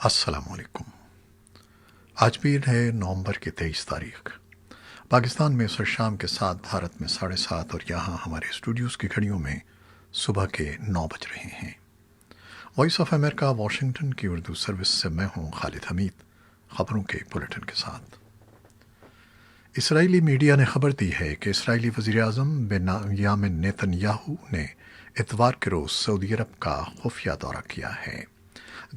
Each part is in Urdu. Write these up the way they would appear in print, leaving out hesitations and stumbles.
السلام علیکم۔ آج پیر ہے نومبر کی 23 تاریخ۔ پاکستان میں عصر شام کے 7، بھارت میں 7:30، اور یہاں ہمارے اسٹوڈیوز کی گھڑیوں میں صبح کے 9 بج رہے ہیں۔ وائس آف امریکہ واشنگٹن کی اردو سروس سے میں ہوں خالد حمید، خبروں کے ایک بلیٹن کے ساتھ۔ اسرائیلی میڈیا نے خبر دی ہے کہ اسرائیلی وزیر اعظم بنیامین نیتن یاہو نے اتوار کے روز سعودی عرب کا خفیہ دورہ کیا ہے،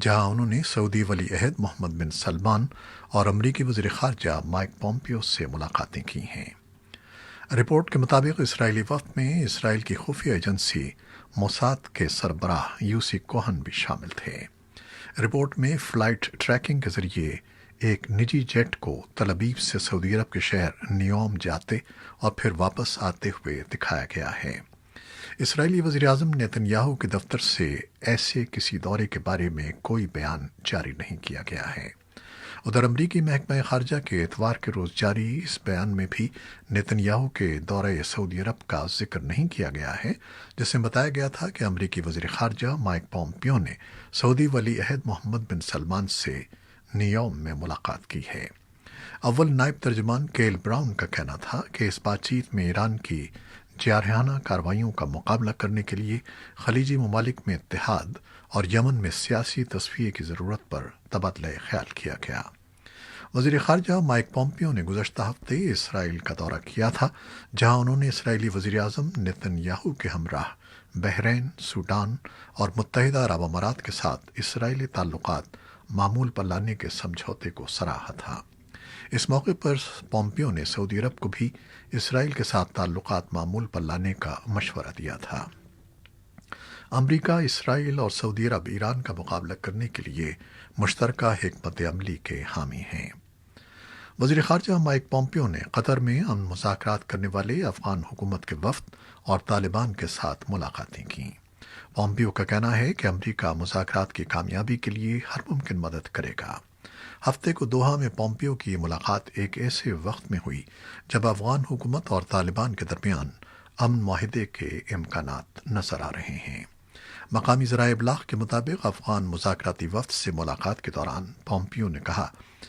جہاں انہوں نے سعودی ولی عہد محمد بن سلمان اور امریکی وزیر خارجہ مائک پومپیو سے ملاقاتیں کی ہیں۔ رپورٹ کے مطابق اسرائیلی وفد میں اسرائیل کی خفیہ ایجنسی موساد کے سربراہ یوسی کوہن بھی شامل تھے۔ رپورٹ میں فلائٹ ٹریکنگ کے ذریعے ایک نجی جیٹ کو تل ابیب سے سعودی عرب کے شہر نیوم جاتے اور پھر واپس آتے ہوئے دکھایا گیا ہے۔ اسرائیلی وزیر اعظم نیتن یاہو کے دفتر سے ایسے کسی دورے کے بارے میں کوئی بیان جاری نہیں کیا گیا ہے۔ ادھر امریکی محکمہ خارجہ کے اتوار کے روز جاری اس بیان میں بھی نیتن یاہو کے دورہ سعودی عرب کا ذکر نہیں کیا گیا ہے، جس میں بتایا گیا تھا کہ امریکی وزیر خارجہ مائک پومپیو نے سعودی ولی عہد محمد بن سلمان سے نیوم میں ملاقات کی ہے۔ اول نائب ترجمان کیل براؤن کا کہنا تھا کہ اس بات چیت میں ایران کی جارحانہ کارروائیوں کا مقابلہ کرنے کے لیے خلیجی ممالک میں اتحاد اور یمن میں سیاسی تصفیے کی ضرورت پر تبادلہ خیال کیا گیا۔ وزیر خارجہ مائک پومپیو نے گزشتہ ہفتے اسرائیل کا دورہ کیا تھا، جہاں انہوں نے اسرائیلی وزیر اعظم نیتن یاہو کے ہمراہ بحرین، سوڈان اور متحدہ عرب امارات کے ساتھ اسرائیلی تعلقات معمول پر لانے کے سمجھوتے کو سراہا تھا۔ اس موقع پر پومپیو نے سعودی عرب کو بھی اسرائیل کے ساتھ تعلقات معمول پر لانے کا مشورہ دیا تھا۔ امریکہ، اسرائیل اور سعودی عرب ایران کا مقابلہ کرنے کے لیے مشترکہ حکمت عملی کے حامی ہیں۔ وزیر خارجہ مائک پومپیو نے قطر میں امن مذاکرات کرنے والے افغان حکومت کے وفد اور طالبان کے ساتھ ملاقاتیں کیں۔ پومپیو کا کہنا ہے کہ امریکہ مذاکرات کی کامیابی کے لیے ہر ممکن مدد کرے گا۔ ہفتے کو دوحہ میں پومپیو کی ملاقات ایک ایسے وقت میں ہوئی جب افغان حکومت اور طالبان کے درمیان امن معاہدے کے امکانات نظر آ رہے ہیں۔ مقامی ذرائع ابلاغ کے مطابق افغان مذاکراتی وفد سے ملاقات کے دوران پومپیو نے کہا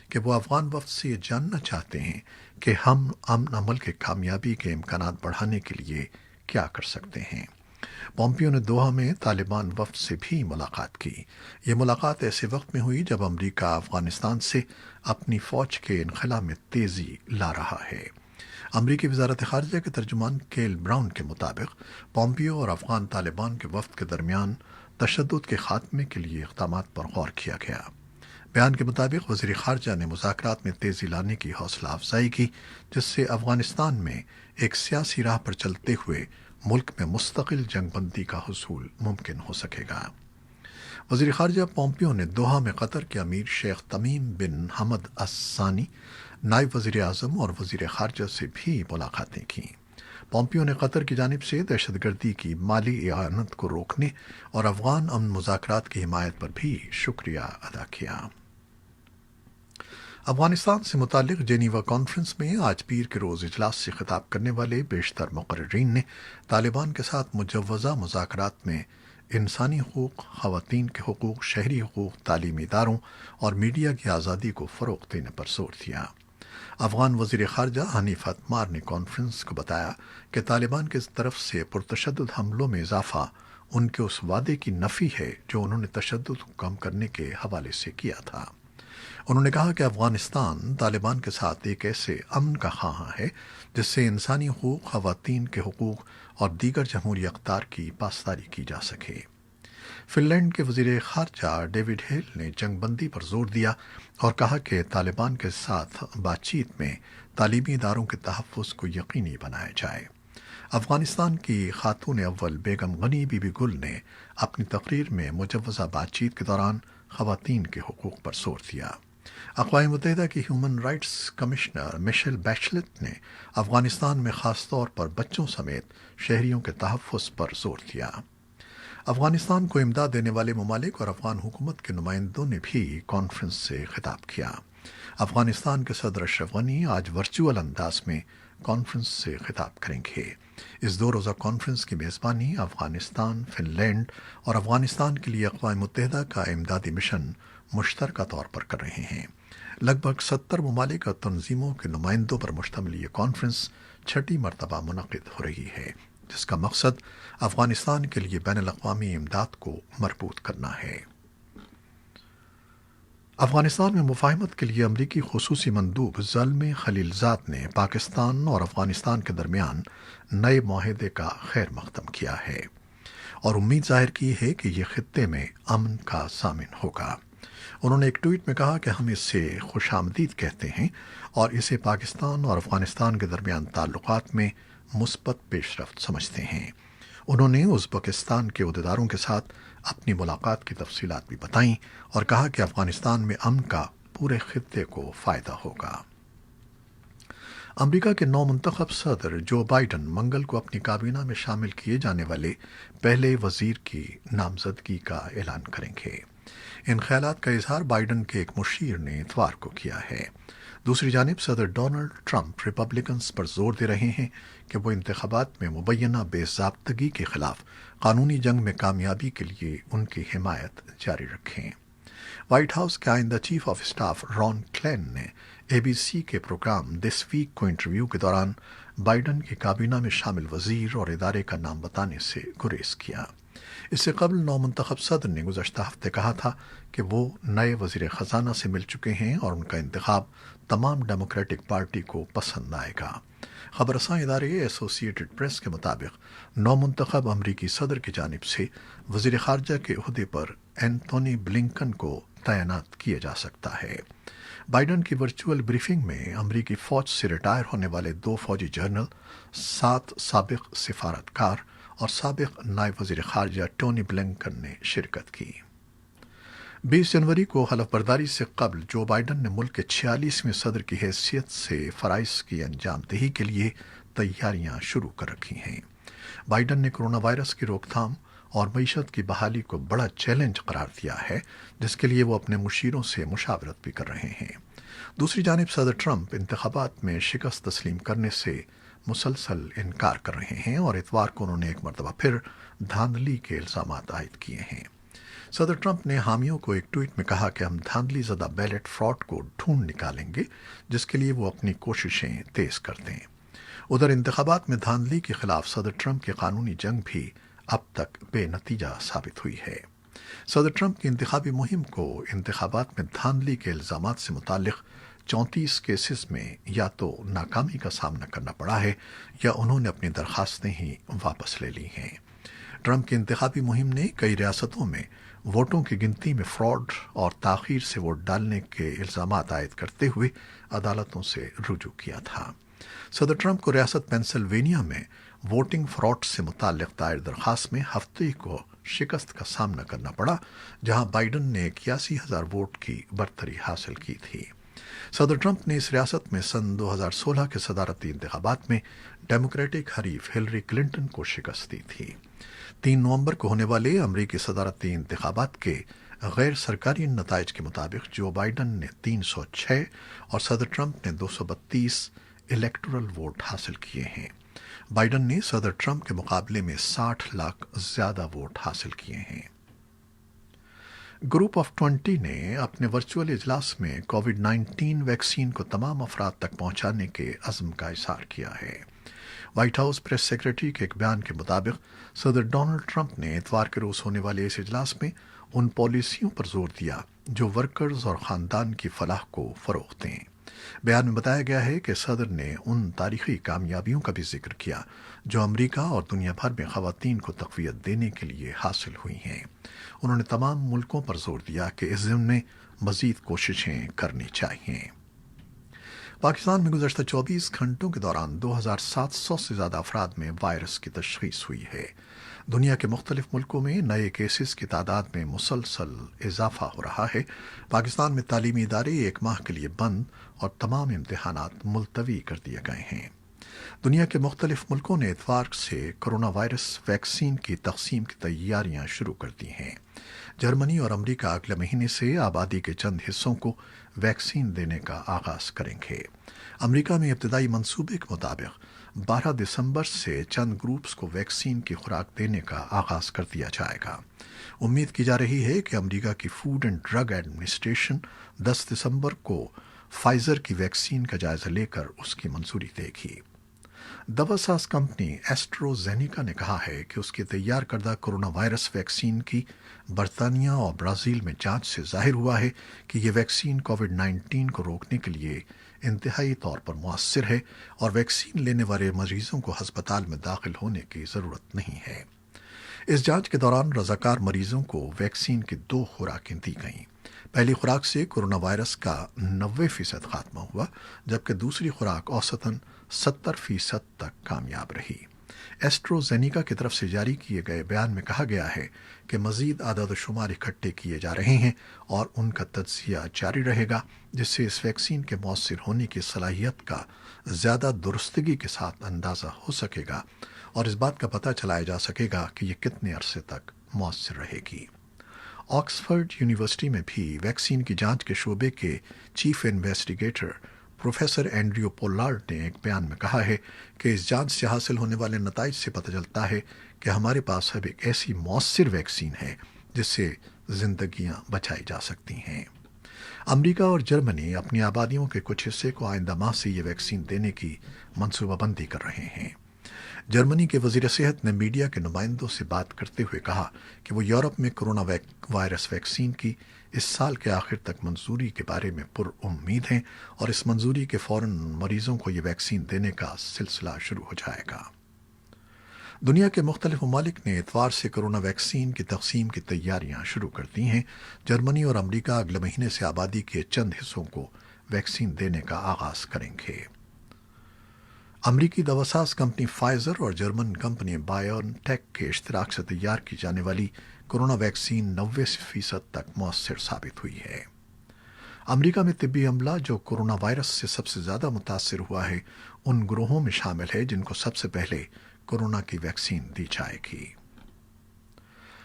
کہ وہ افغان وفد سے یہ جاننا چاہتے ہیں کہ ہم امن عمل کے کامیابی کے امکانات بڑھانے کے لیے کیا کر سکتے ہیں۔ پومپیو نے دوحہ میں طالبان وفد سے بھی ملاقات کی۔ یہ ملاقات ایسے وقت میں ہوئی جب امریکہ افغانستان سے اپنی فوج کے انخلا میں تیزی لا رہا ہے۔ امریکی وزارت خارجہ کے ترجمان کیل براؤن کے مطابق پومپیو اور افغان طالبان کے وفد کے درمیان تشدد کے خاتمے کے لیے اقدامات پر غور کیا گیا۔ بیان کے مطابق وزیر خارجہ نے مذاکرات میں تیزی لانے کی حوصلہ افزائی کی، جس سے افغانستان میں ایک سیاسی راہ پر چلتے ہوئے ملک میں مستقل جنگ بندی کا حصول ممکن ہو سکے گا۔ وزیر خارجہ پومپیو نے دوحہ میں قطر کے امیر شیخ تمیم بن حمد الثانی، نائب وزیر اعظم اور وزیر خارجہ سے بھی ملاقاتیں کیں۔ پومپیو نے قطر کی جانب سے دہشت گردی کی مالی اعانت کو روکنے اور افغان امن مذاکرات کی حمایت پر بھی شکریہ ادا کیا۔ افغانستان سے متعلق جنیوا کانفرنس میں آج پیر کے روز اجلاس سے خطاب کرنے والے بیشتر مقررین نے طالبان کے ساتھ مجوزہ مذاکرات میں انسانی حقوق، خواتین کے حقوق، شہری حقوق، تعلیمی اداروں اور میڈیا کی آزادی کو فروغ دینے پر زور دیا۔ افغان وزیر خارجہ حنیف اتمار نے کانفرنس کو بتایا کہ طالبان کی طرف سے پرتشدد حملوں میں اضافہ ان کے اس وعدے کی نفی ہے جو انہوں نے تشدد کو کم کرنے کے حوالے سے کیا تھا۔ انہوں نے کہا کہ افغانستان طالبان کے ساتھ ایک ایسے امن کا خواہاں ہے جس سے انسانی حقوق، خواتین کے حقوق اور دیگر جمہوری اقدار کی پاسداری کی جا سکے۔ فن لینڈ کے وزیر خارجہ ڈیوڈ ہیل نے جنگ بندی پر زور دیا اور کہا کہ طالبان کے ساتھ بات چیت میں تعلیمی اداروں کے تحفظ کو یقینی بنایا جائے۔ افغانستان کی خاتون اول بیگم غنی بی بی گل نے اپنی تقریر میں مجوزہ بات چیت کے دوران خواتین کے حقوق پر زور دیا۔ اقوام متحدہ کی ہیومن رائٹس کمشنر میشیل بیچلٹ نے افغانستان میں خاص طور پر بچوں سمیت شہریوں کے تحفظ پر زور دیا۔ افغانستان کو امداد دینے والے ممالک اور افغان حکومت کے نمائندوں نے بھی کانفرنس سے خطاب کیا۔ افغانستان کے صدر اشرف غنی آج ورچوئل انداز میں کانفرنس سے خطاب کریں گے۔ اس 2 روزہ کانفرنس کی میزبانی افغانستان، فن لینڈ اور افغانستان کے لیے اقوام متحدہ کا امدادی مشن مشترکہ طور پر کر رہے ہیں۔ لگ بھگ 70 ممالک اور تنظیموں کے نمائندوں پر مشتمل یہ کانفرنس 6 مرتبہ منعقد ہو رہی ہے، جس کا مقصد افغانستان کے لیے بین الاقوامی امداد کو مربوط کرنا ہے۔ افغانستان میں مفاہمت کے لیے امریکی خصوصی مندوب زلمے خلیلزاد نے پاکستان اور افغانستان کے درمیان نئے معاہدے کا خیر مقدم کیا ہے اور امید ظاہر کی ہے کہ یہ خطے میں امن کا ضامن ہوگا۔ انہوں نے ایک ٹویٹ میں کہا کہ ہم اس سے خوش آمدید کہتے ہیں اور اسے پاکستان اور افغانستان کے درمیان تعلقات میں مثبت پیش رفت سمجھتے ہیں۔ انہوں نے ازبکستان کے عہدیداروں کے ساتھ اپنی ملاقات کی تفصیلات بھی بتائیں اور کہا کہ افغانستان میں امن کا پورے خطے کو فائدہ ہوگا۔ امریکہ کے نو منتخب صدر جو بائیڈن منگل کو اپنی کابینہ میں شامل کیے جانے والے پہلے وزیر کی نامزدگی کا اعلان کریں گے۔ ان خیالات کا اظہار بائیڈن کے ایک مشیر نے اتوار کو کیا ہے۔ دوسری جانب صدر ڈونلڈ ٹرمپ ریپبلکنز پر زور دے رہے ہیں کہ وہ انتخابات میں مبینہ بے ضابطگی کے خلاف قانونی جنگ میں کامیابی کے لیے ان کی حمایت جاری رکھیں۔ وائٹ ہاؤس کے آئندہ chief of staff run clean نے اے بی سی کے پروگرام دس ویک کو انٹرویو کے دوران بائیڈن کی کابینہ میں شامل وزیر اور ادارے کا نام بتانے سے گریز کیا۔ اس سے قبل نو منتخب صدر نے گزشتہ ہفتے کہا تھا کہ وہ نئے وزیر خزانہ سے مل چکے ہیں اور ان کا انتخاب تمام ڈیموکریٹک پارٹی کو پسند آئے گا۔ خبر رساں ادارے ایسوسی ایٹڈ پریس کے مطابق نو منتخب امریکی صدر کی جانب سے وزیر خارجہ کے عہدے پر اینتونی بلنکن کو تعینات کیا جا سکتا ہے۔ بائیڈن کی ورچوئل بریفنگ میں امریکی فوج سے ریٹائر ہونے والے 2 فوجی جنرل، 7 سابق سفارتکار اور سابق نائب وزیر خارجہ ٹونی بلنکن نے شرکت کی۔ 20 جنوری کو حلف برداری سے قبل جو بائیڈن نے ملک کے 46ویں صدر کی حیثیت سے فرائض کی انجام دہی کے لیے تیاریاں شروع کر رکھی ہیں۔ بائیڈن نے کرونا وائرس کی روک تھام اور معیشت کی بحالی کو بڑا چیلنج قرار دیا ہے، جس کے لیے وہ اپنے مشیروں سے مشاورت بھی کر رہے ہیں۔ دوسری جانب صدر ٹرمپ انتخابات میں شکست تسلیم کرنے سے مسلسل انکار کر رہے ہیں اور اتوار کو انہوں نے ایک مرتبہ پھر دھاندلی کے الزامات عائد کیے ہیں۔ صدر ٹرمپ نے حامیوں کو ایک ٹویٹ میں کہا کہ ہم دھاندلی زدہ بیلٹ فراڈ کو ڈھونڈ نکالیں گے، جس کے لیے وہ اپنی کوششیں تیز کر دیں۔ ادھر انتخابات میں دھاندلی کے خلاف صدر ٹرمپ کی قانونی جنگ بھی اب تک بے نتیجہ ثابت ہوئی ہے۔ صدر ٹرمپ کی انتخابی مہم کو انتخابات میں دھاندلی کے الزامات سے متعلق 34 کیسز میں یا تو ناکامی کا سامنا کرنا پڑا ہے یا انہوں نے اپنی درخواستیں ہی واپس لے لی ہیں۔ ٹرمپ کی انتخابی مہم نے کئی ریاستوں میں ووٹوں کی گنتی میں فراڈ اور تاخیر سے ووٹ ڈالنے کے الزامات عائد کرتے ہوئے عدالتوں سے رجوع کیا تھا۔ صدر ٹرمپ کو ریاست پینسلوینیا میں ووٹنگ فراڈ سے متعلق دائر درخواست میں ہفتے کو شکست کا سامنا کرنا پڑا، جہاں بائیڈن نے 81,000 ووٹ کی برتری حاصل کی تھی۔ صدر ٹرمپ نے اس ریاست میں سن 2016 کے صدارتی انتخابات میں ڈیموکریٹک حریف ہلری کلنٹن کو شکست دی تھی۔ 3 نومبر کو ہونے والے امریکی صدارتی انتخابات کے غیر سرکاری نتائج کے مطابق جو بائیڈن نے 306 اور صدر ٹرمپ نے 232 الیکٹورل ووٹ حاصل کیے ہیں۔ بائیڈن نے صدر ٹرمپ کے مقابلے میں 60 لاکھ زیادہ ووٹ حاصل کیے ہیں۔ گروپ آف 20 نے اپنے ورچوئل اجلاس میں کووڈ-19 ویکسین کو تمام افراد تک پہنچانے کے عزم کا اظہار کیا ہے۔ وائٹ ہاؤس پریس سیکریٹری کے ایک بیان کے مطابق صدر ڈونلڈ ٹرمپ نے اتوار کے روز ہونے والے اس اجلاس میں ان پالیسیوں پر زور دیا جو ورکرز اور خاندان کی فلاح کو فروغ دیں۔ بیان میں بتایا گیا ہے کہ صدر نے ان تاریخی کامیابیوں کا بھی ذکر کیا جو امریکہ اور دنیا بھر میں خواتین کو تقویت دینے کے لیے حاصل ہوئی ہیں۔ انہوں نے تمام ملکوں پر زور دیا کہ اس ضمن میں مزید کوششیں کرنی چاہیے۔ پاکستان میں گزشتہ 24 گھنٹوں کے دوران 2,700 سے زیادہ افراد میں وائرس کی تشخیص ہوئی ہے۔ دنیا کے مختلف ملکوں میں نئے کیسز کی تعداد میں مسلسل اضافہ ہو رہا ہے۔ پاکستان میں تعلیمی ادارے 1 ماہ کے لیے بند اور تمام امتحانات ملتوی کر دیے گئے ہیں۔ دنیا کے مختلف ملکوں نے اتوار سے کرونا وائرس ویکسین کی تقسیم کی تیاریاں شروع کر دی ہیں۔ جرمنی اور امریکہ اگلے مہینے سے آبادی کے چند حصوں کو ویکسین دینے کا آغاز کریں گے۔ امریکہ میں ابتدائی منصوبے کے مطابق 12 دسمبر سے چند گروپس کو ویکسین کی خوراک دینے کا آغاز کر دیا جائے گا۔ امید کی جا رہی ہے کہ امریکہ کی فوڈ اینڈ ڈرگ ایڈمنسٹریشن 10 دسمبر کو فائزر کی ویکسین کا جائزہ لے کر اس کی منظوری دے گی۔ دوا ساز کمپنی ایسٹروزینیکا نے کہا ہے کہ اس کی تیار کردہ کرونا وائرس ویکسین کی برطانیہ اور برازیل میں جانچ سے ظاہر ہوا ہے کہ یہ ویکسین کووڈ-19 کو روکنے کے لیے انتہائی طور پر مؤثر ہے اور ویکسین لینے والے مریضوں کو ہسپتال میں داخل ہونے کی ضرورت نہیں ہے۔ اس جانچ کے دوران رضاکار مریضوں کو ویکسین کی 2 خوراکیں دی گئیں۔ پہلی خوراک سے کرونا وائرس کا 90% خاتمہ ہوا، جبکہ دوسری خوراک اوسطاً 70% تک کامیاب رہی۔ ایسٹروزینیکا کی طرف سے جاری کیے گئے بیان میں کہا گیا ہے کہ مزید اعداد و شمار اکٹھے کیے جا رہے ہیں اور ان کا تجزیہ جاری رہے گا، جس سے اس ویکسین کے مؤثر ہونے کی صلاحیت کا زیادہ درستگی کے ساتھ اندازہ ہو سکے گا اور اس بات کا پتہ چلایا جا سکے گا کہ یہ کتنے عرصے تک مؤثر رہے گی۔ آکسفورڈ یونیورسٹی میں بھی ویکسین کی جانچ کے شعبے کے chief investigator professor Andrew Pollard نے ایک بیان میں کہا ہے کہ اس جانچ سے حاصل ہونے والے نتائج سے پتہ چلتا ہے کہ ہمارے پاس اب ایک ایسی مؤثر ویکسین ہے جس سے زندگیاں بچائی جا سکتی ہیں۔ امریکہ اور جرمنی اپنی آبادیوں کے کچھ حصے کو آئندہ ماہ سے یہ ویکسین دینے کی منصوبہ بندی کر رہے ہیں۔ جرمنی کے وزیر صحت نے میڈیا کے نمائندوں سے بات کرتے ہوئے کہا کہ وہ یورپ میں کرونا وائرس ویکسین کی اس سال کے آخر تک منظوری کے بارے میں پر امید ہیں اور اس منظوری کے فوراً مریضوں کو یہ ویکسین دینے کا سلسلہ شروع ہو جائے گا۔ دنیا کے مختلف ممالک نے اتوار سے کرونا ویکسین کی تقسیم کی تیاریاں شروع کر دی ہیں۔ جرمنی اور امریکہ اگلے مہینے سے آبادی کے چند حصوں کو ویکسین دینے کا آغاز کریں گے۔ امریکی دواساز کمپنی فائزر اور جرمن کمپنی بایون ٹیک کے اشتراک سے تیار کی جانے والی کرونا ویکسین 90% تک مؤثر ثابت ہوئی ہے۔ امریکہ میں طبی عملہ جو کرونا وائرس سے سب سے زیادہ متاثر ہوا ہے ان گروہوں میں شامل ہے جن کو سب سے پہلے کورونا کی ویکسین دی جائے گی۔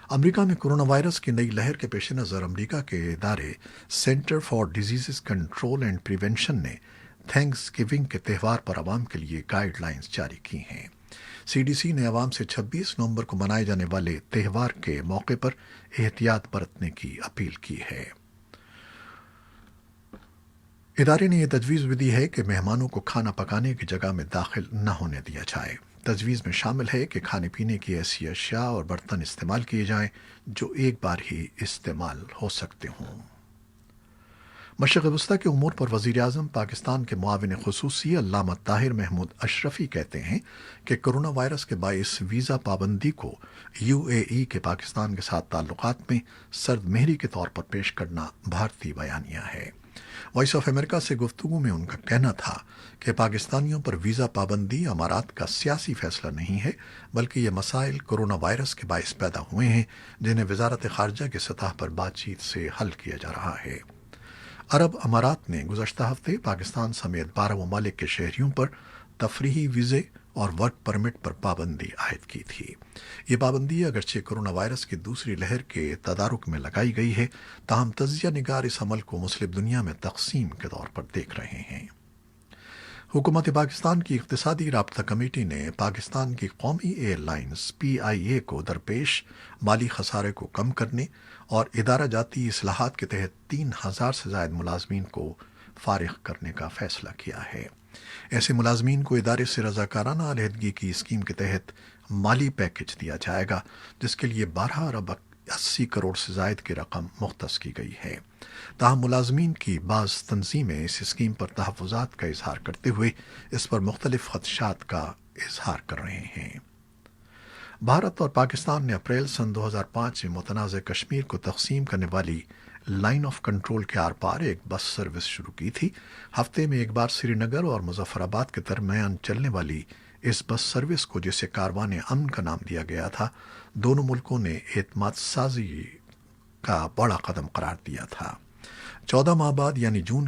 امریکہ میں کرونا وائرس کی نئی لہر کے پیش نظر امریکہ کے ادارے centre for disease control and prevention نے تھینکس گیونگ کے تہوار پر عوام کے لیے گائیڈ لائنز جاری کی ہیں۔ سی ڈی سی نے عوام سے 26 نومبر کو منائے جانے والے تہوار کے موقع پر احتیاط برتنے کی اپیل کی ہے۔ ادارے نے یہ تجویز بھی دی ہے کہ مہمانوں کو کھانا پکانے کی جگہ میں داخل نہ ہونے دیا جائے۔ تجویز میں شامل ہے کہ کھانے پینے کی ایسی اشیاء اور برتن استعمال کیے جائیں جو ایک بار ہی استعمال ہو سکتے ہوں۔ مشرق وسطیٰ کے امور پر وزیر اعظم پاکستان کے معاون خصوصی علامہ طاہر محمود اشرفی کہتے ہیں کہ کرونا وائرس کے باعث ویزا پابندی کو یو اے ای کے پاکستان کے ساتھ تعلقات میں سرد مہری کے طور پر پیش کرنا بھارتی بیانیہ ہے۔ وائس آف امریکہ سے گفتگو میں ان کا کہنا تھا کہ پاکستانیوں پر ویزا پابندی امارات کا سیاسی فیصلہ نہیں ہے، بلکہ یہ مسائل کرونا وائرس کے باعث پیدا ہوئے ہیں جنہیں وزارت خارجہ کی سطح پر بات چیت سے حل کیا جا رہا ہے۔ عرب امارات نے گزشتہ ہفتے پاکستان سمیت 12 ممالک کے شہریوں پر تفریحی ویزے اور ورک پرمٹ پر پابندی عائد کی تھی۔ یہ پابندی اگرچہ کرونا وائرس کی دوسری لہر کے تدارک میں لگائی گئی ہے، تاہم تجزیہ نگار اس عمل کو مسلم دنیا میں تقسیم کے طور پر دیکھ رہے ہیں۔ حکومت پاکستان کی اقتصادی رابطہ کمیٹی نے پاکستان کی قومی ایئر لائنز PIA کو درپیش مالی خسارے کو کم کرنے اور ادارہ جاتی اصلاحات کے تحت 3000 سے زائد ملازمین کو فارغ کرنے کا فیصلہ کیا ہے۔ ایسے ملازمین کو ادارے سے رضاکارانہ علیحدگی کی اسکیم کے تحت مالی پیکج دیا جائے گا، جس کے لیے 12 ارب 80 کروڑ سے زائد کی رقم مختص کی گئی ہے۔ تاہم ملازمین کی بعض تنظیمیں اس اسکیم پر تحفظات کا اظہار کرتے ہوئے اس پر مختلف خدشات کا اظہار کر رہے ہیں۔ بھارت اور پاکستان نے اپریل سن 2005 میں متنازع کشمیر کو تقسیم کرنے والی لائن آف کنٹرول کے آر پار ایک بس سروس شروع کی تھی۔ ہفتے میں ایک بار سری نگر اور مظفر آباد کے درمیان چلنے والی اس بس سروس کو، جسے کاروان امن کا نام دیا گیا تھا، دونوں ملکوں نے اعتماد سازی کا بڑا قدم قرار دیا تھا۔ 14 ماہ بعد یعنی جون